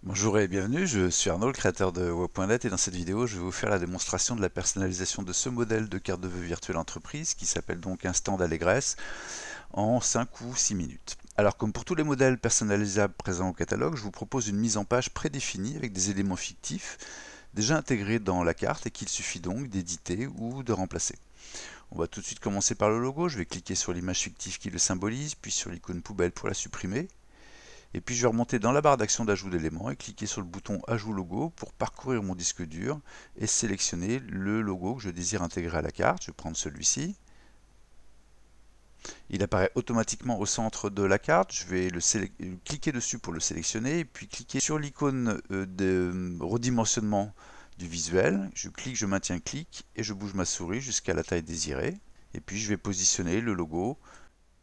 Bonjour et bienvenue, je suis Arnaud, le créateur de Web.net et dans cette vidéo je vais vous faire la démonstration de la personnalisation de ce modèle de carte de vœux virtuelle entreprise qui s'appelle donc Instant d'Allégresse en 5 ou 6 minutes. Alors comme pour tous les modèles personnalisables présents au catalogue, je vous propose une mise en page prédéfinie avec des éléments fictifs déjà intégrés dans la carte et qu'il suffit donc d'éditer ou de remplacer. On va tout de suite commencer par le logo, je vais cliquer sur l'image fictive qui le symbolise, puis sur l'icône poubelle pour la supprimer. Et puis je vais remonter dans la barre d'action d'ajout d'éléments et cliquer sur le bouton Ajout logo pour parcourir mon disque dur et sélectionner le logo que je désire intégrer à la carte. Je vais prendre celui-ci. Il apparaît automatiquement au centre de la carte. Je vais cliquer dessus pour le sélectionner et puis cliquer sur l'icône de redimensionnement du visuel. Je clique, je maintiens clic et je bouge ma souris jusqu'à la taille désirée. Et puis je vais positionner le logo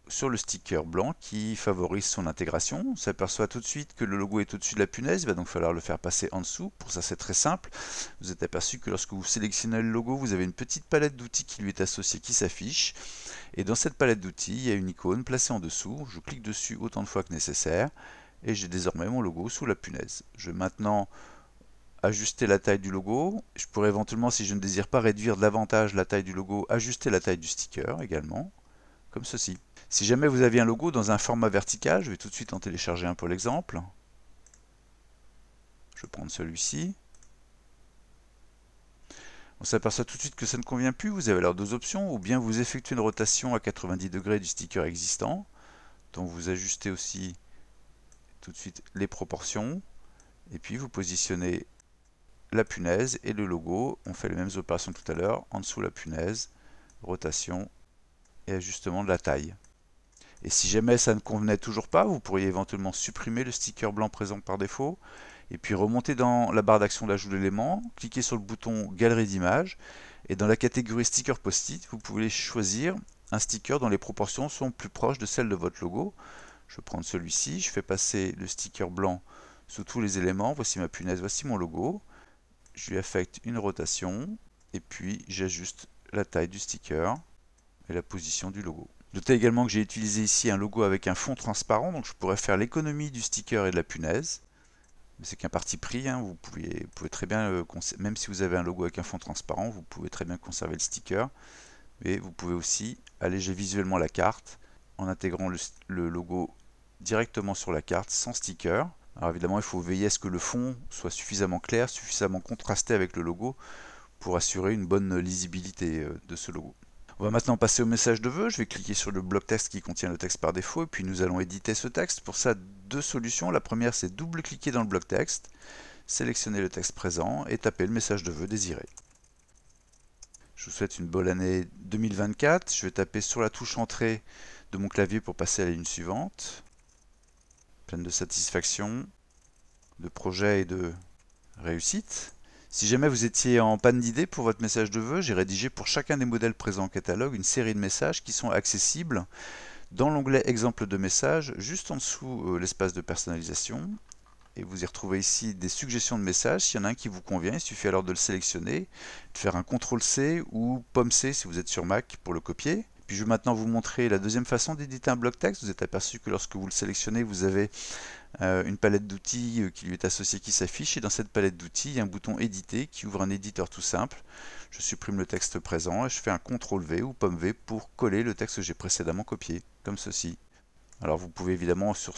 sur le sticker blanc qui favorise son intégration. On s'aperçoit tout de suite que le logo est au-dessus de la punaise, il va donc falloir le faire passer en dessous. Pour ça c'est très simple. Vous êtes aperçu que lorsque vous sélectionnez le logo, vous avez une petite palette d'outils qui lui est associée qui s'affiche. Et dans cette palette d'outils, il y a une icône placée en dessous. Je clique dessus autant de fois que nécessaire et j'ai désormais mon logo sous la punaise. Je vais maintenant ajuster la taille du logo. Je pourrais éventuellement, si je ne désire pas réduire davantage la taille du logo, ajuster la taille du sticker également, comme ceci. Si jamais vous aviez un logo dans un format vertical, je vais tout de suite en télécharger un pour l'exemple. Je vais prendre celui-ci. On s'aperçoit tout de suite que ça ne convient plus. Vous avez alors deux options, ou bien vous effectuez une rotation à 90 degrés du sticker existant, donc vous ajustez aussi tout de suite les proportions, et puis vous positionnez la punaise et le logo. On fait les mêmes opérations que tout à l'heure, en dessous la punaise, rotation et ajustement de la taille. Et si jamais ça ne convenait toujours pas, vous pourriez éventuellement supprimer le sticker blanc présent par défaut, et puis remonter dans la barre d'action d'ajout d'éléments, cliquer sur le bouton Galerie d'images, et dans la catégorie sticker post-it, vous pouvez choisir un sticker dont les proportions sont plus proches de celles de votre logo. Je vais prendre celui-ci, je fais passer le sticker blanc sous tous les éléments, voici ma punaise, voici mon logo. Je lui affecte une rotation, et puis j'ajuste la taille du sticker et la position du logo. Notez également que j'ai utilisé ici un logo avec un fond transparent, donc je pourrais faire l'économie du sticker et de la punaise. Mais c'est qu'un parti pris, hein. Vous pouvez très bien, même si vous avez un logo avec un fond transparent, vous pouvez très bien conserver le sticker. Mais vous pouvez aussi alléger visuellement la carte en intégrant le logo directement sur la carte sans sticker. Alors évidemment, il faut veiller à ce que le fond soit suffisamment clair, suffisamment contrasté avec le logo pour assurer une bonne lisibilité de ce logo. On va maintenant passer au message de vœux. Je vais cliquer sur le bloc texte qui contient le texte par défaut et puis nous allons éditer ce texte. Pour ça, deux solutions. La première, c'est double-cliquer dans le bloc texte, sélectionner le texte présent et taper le message de vœux désiré. Je vous souhaite une bonne année 2024. Je vais taper sur la touche entrée de mon clavier pour passer à la ligne suivante. Pleine de satisfaction, de projet et de réussite. Si jamais vous étiez en panne d'idées pour votre message de vœux, j'ai rédigé pour chacun des modèles présents au catalogue une série de messages qui sont accessibles dans l'onglet Exemple de messages, juste en dessous l'espace de personnalisation. Et vous y retrouvez ici des suggestions de messages. S'il y en a un qui vous convient, il suffit alors de le sélectionner, de faire un CTRL-C ou POM-C si vous êtes sur Mac pour le copier. Puis je vais maintenant vous montrer la deuxième façon d'éditer un bloc texte. Vous êtes aperçu que lorsque vous le sélectionnez, vous avez une palette d'outils qui lui est associée qui s'affiche, et dans cette palette d'outils il y a un bouton éditer qui ouvre un éditeur tout simple. Je supprime le texte présent et je fais un CTRL V ou POM V pour coller le texte que j'ai précédemment copié, comme ceci. Alors vous pouvez évidemment sur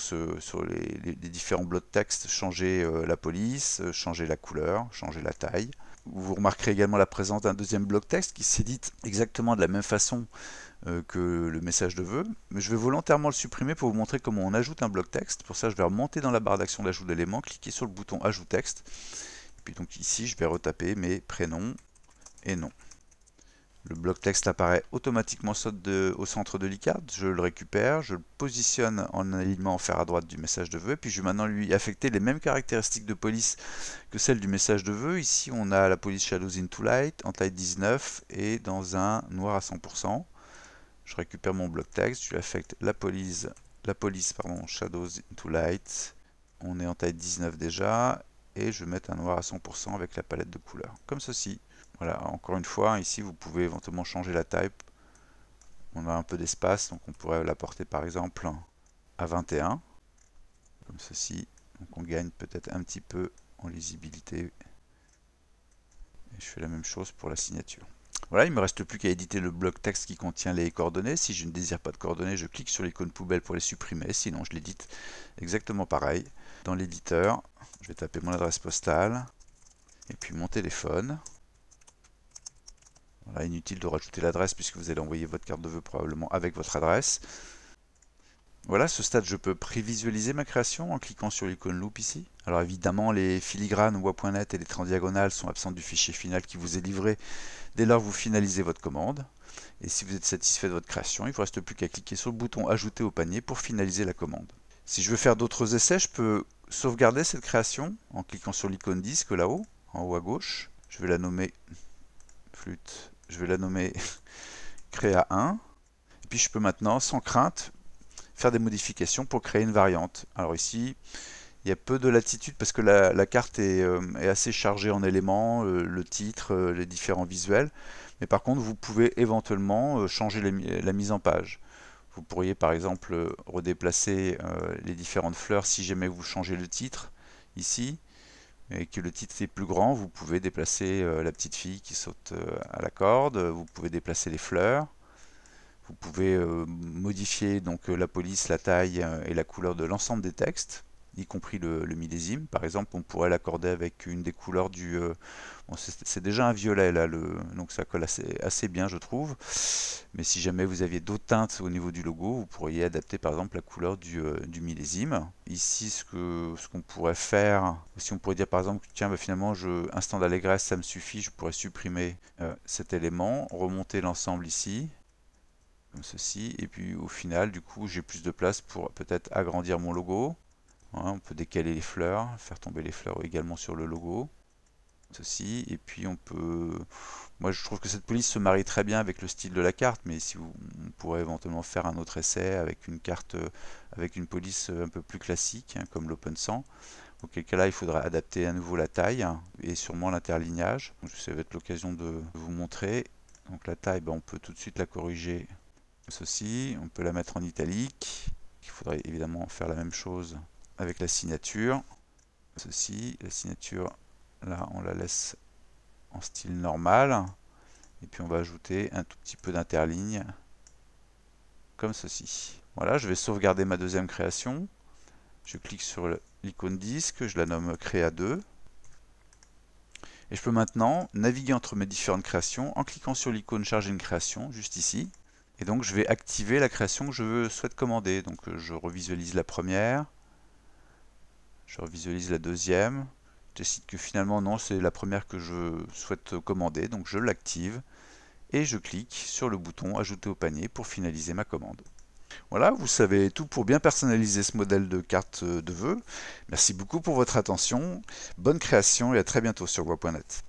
les différents blocs de texte changer la police, changer la couleur, changer la taille. Vous remarquerez également la présence d'un deuxième bloc texte qui s'édite exactement de la même façon que le message de vœux, mais je vais volontairement le supprimer pour vous montrer comment on ajoute un bloc texte. Pour ça, je vais remonter dans la barre d'action d'ajout d'éléments, cliquer sur le bouton Ajout texte, et puis donc ici, je vais retaper mes prénoms et noms. Le bloc texte apparaît automatiquement au centre de l'e-carte, je le récupère, je le positionne en alignement en fer à droite du message de vœux, et puis je vais maintenant lui affecter les mêmes caractéristiques de police que celles du message de vœux. Ici, on a la police Shadows into Light en taille 19 et dans un noir à 100%. Je récupère mon bloc texte, je lui affecte la police Shadows into Light. On est en taille 19 déjà, et je vais mettre un noir à 100% avec la palette de couleurs, comme ceci. Voilà, encore une fois, ici vous pouvez éventuellement changer la taille. On a un peu d'espace, donc on pourrait la porter par exemple à 21, comme ceci. Donc on gagne peut-être un petit peu en lisibilité. Et je fais la même chose pour la signature. Voilà, il ne me reste plus qu'à éditer le bloc texte qui contient les coordonnées. Si je ne désire pas de coordonnées, je clique sur l'icône poubelle pour les supprimer. Sinon, je l'édite exactement pareil. Dans l'éditeur, je vais taper mon adresse postale et puis mon téléphone. Voilà, inutile de rajouter l'adresse puisque vous allez envoyer votre carte de vœux probablement avec votre adresse. Voilà, à ce stade, je peux prévisualiser ma création en cliquant sur l'icône loop ici. Alors évidemment, les filigranes Word.net et les traits en diagonale sont absents du fichier final qui vous est livré dès lors que vous finalisez votre commande. Et si vous êtes satisfait de votre création, il ne vous reste plus qu'à cliquer sur le bouton Ajouter au panier pour finaliser la commande. Si je veux faire d'autres essais, je peux sauvegarder cette création en cliquant sur l'icône disque là-haut, en haut à gauche. Je vais la nommer flûte, je vais la nommer Créa 1. Et puis je peux maintenant, sans crainte, faire des modifications pour créer une variante. Alors ici, il y a peu de latitude parce que la carte est assez chargée en éléments, le titre, les différents visuels. Mais par contre, vous pouvez éventuellement changer la mise en page. Vous pourriez par exemple redéplacer les différentes fleurs si jamais vous changez le titre ici et que le titre est plus grand. Vous pouvez déplacer la petite fille qui saute à la corde, vous pouvez déplacer les fleurs. Vous pouvez modifier donc la police, la taille et la couleur de l'ensemble des textes, y compris le millésime. Par exemple, on pourrait l'accorder avec une des couleurs du... bon, c'est déjà un violet là, donc ça colle assez bien je trouve. Mais si jamais vous aviez d'autres teintes au niveau du logo, vous pourriez adapter par exemple la couleur du millésime. Ici, ce qu'on pourrait faire, si on pourrait dire par exemple, tiens, bah, finalement, instant d'allégresse, ça me suffit, je pourrais supprimer cet élément, remonter l'ensemble ici. Comme ceci, et puis au final du coup j'ai plus de place pour peut-être agrandir mon logo. Voilà, on peut décaler les fleurs, faire tomber les fleurs également sur le logo, ceci, et puis on peut, moi je trouve que cette police se marie très bien avec le style de la carte, mais si on pourrait éventuellement faire un autre essai avec une carte, avec une police un peu plus classique, hein, comme l'Open 100, auquel cas là il faudra adapter à nouveau la taille et sûrement l'interlignage. Ça va être l'occasion de vous montrer. Donc la taille, ben, on peut tout de suite la corriger. Ceci, on peut la mettre en italique. Il faudrait évidemment faire la même chose avec la signature. Ceci, la signature, là on la laisse en style normal. Et puis on va ajouter un tout petit peu d'interligne, comme ceci. Voilà, je vais sauvegarder ma deuxième création. Je clique sur l'icône disque, je la nomme Créa 2. Et je peux maintenant naviguer entre mes différentes créations en cliquant sur l'icône Charger une création, juste ici. Et donc je vais activer la création que je souhaite commander. Donc je revisualise la première, je revisualise la deuxième, je décide que finalement non, c'est la première que je souhaite commander, donc je l'active et je clique sur le bouton Ajouter au panier pour finaliser ma commande. Voilà, vous savez tout pour bien personnaliser ce modèle de carte de vœux. Merci beaucoup pour votre attention, bonne création et à très bientôt sur Word.net.